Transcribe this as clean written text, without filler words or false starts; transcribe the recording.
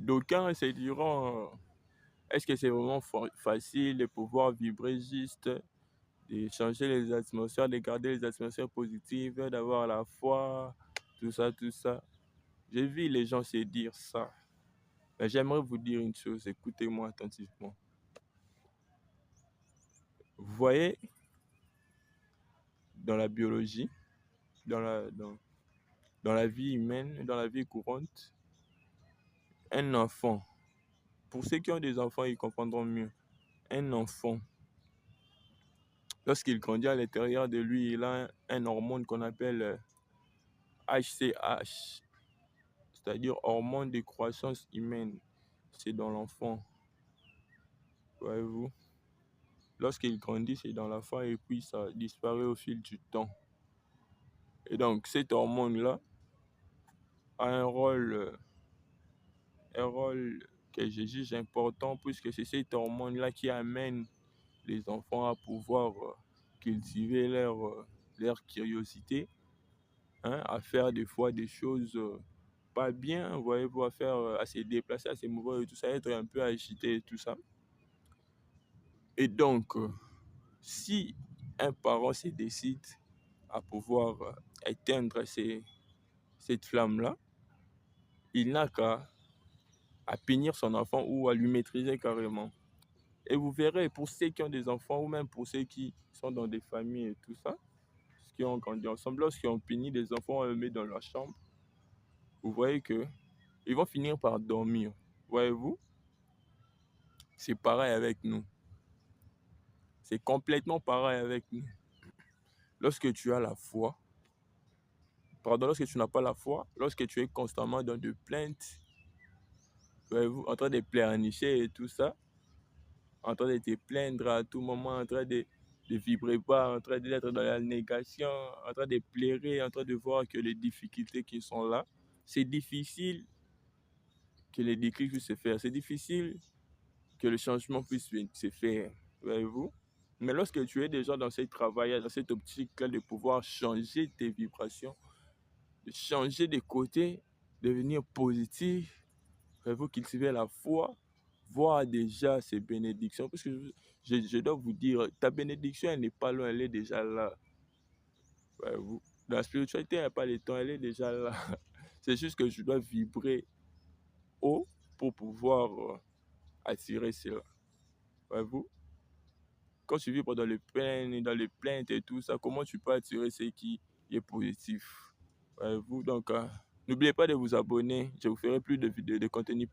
D'aucuns se diront, est-ce que c'est vraiment facile de pouvoir vibrer juste, de changer les atmosphères, de garder les atmosphères positives, d'avoir la foi, tout ça, tout ça. J'ai vu les gens se dire ça. Mais j'aimerais vous dire une chose, écoutez-moi attentivement. Vous voyez, dans la biologie, dans la vie humaine, dans la vie courante, un enfant, pour ceux qui ont des enfants, ils comprendront mieux. Un enfant, lorsqu'il grandit à l'intérieur de lui, il a un hormone qu'on appelle HCH, c'est-à-dire hormone de croissance humaine. C'est dans l'enfant, voyez-vous. Lorsqu'il grandit, c'est dans l'enfant et puis ça disparaît au fil du temps. Et donc, cette hormone-là a un rôle que je juge important puisque c'est cette hormone-là qui amène les enfants à pouvoir cultiver leur curiosité, hein, à faire des fois des choses pas bien, voyez-vous, à se déplacer, à se mouvoir et tout ça, être un peu agité et tout ça. Et donc, si un parent se décide à pouvoir éteindre cette flamme-là, il n'a qu'à punir son enfant ou à lui maîtriser carrément. Et vous verrez, pour ceux qui ont des enfants ou même pour ceux qui sont dans des familles et tout ça, qui ont grandi ensemble, lorsqu'ils ont puni des enfants, on les met dans leur chambre, vous voyez que ils vont finir par dormir. Voyez-vous, c'est pareil avec nous. C'est complètement pareil avec nous. Lorsque tu as la foi, pardon, lorsque tu n'as pas la foi, lorsque tu es constamment dans de plaintes, voyez-vous, en train de pleurnicher et tout ça, en train de te plaindre à tout moment, en train de vibrer bas, en train d'être dans la négation, en train de pleurer, en train de voir que les difficultés qui sont là, c'est difficile que les déclics puissent se faire. C'est difficile que le changement puisse se faire, voyez-vous. Mais lorsque tu es déjà dans ce travail, dans cette optique-là de pouvoir changer tes vibrations, de changer de côté, devenir positif, voyez-vous, cultiver la foi, voir déjà ses bénédictions. Parce que je dois vous dire, ta bénédiction, elle n'est pas loin, elle est déjà là. Voyez-vous. Dans la spiritualité, elle n'a pas de temps, elle est déjà là. C'est juste que je dois vibrer haut pour pouvoir attirer cela. Voyez-vous. Quand tu vibres dans les plaintes et tout ça, comment tu peux attirer ce qui est positif? Voyez-vous. Donc, n'oubliez pas de vous abonner. Je vous ferai plus de vidéos, de contenu.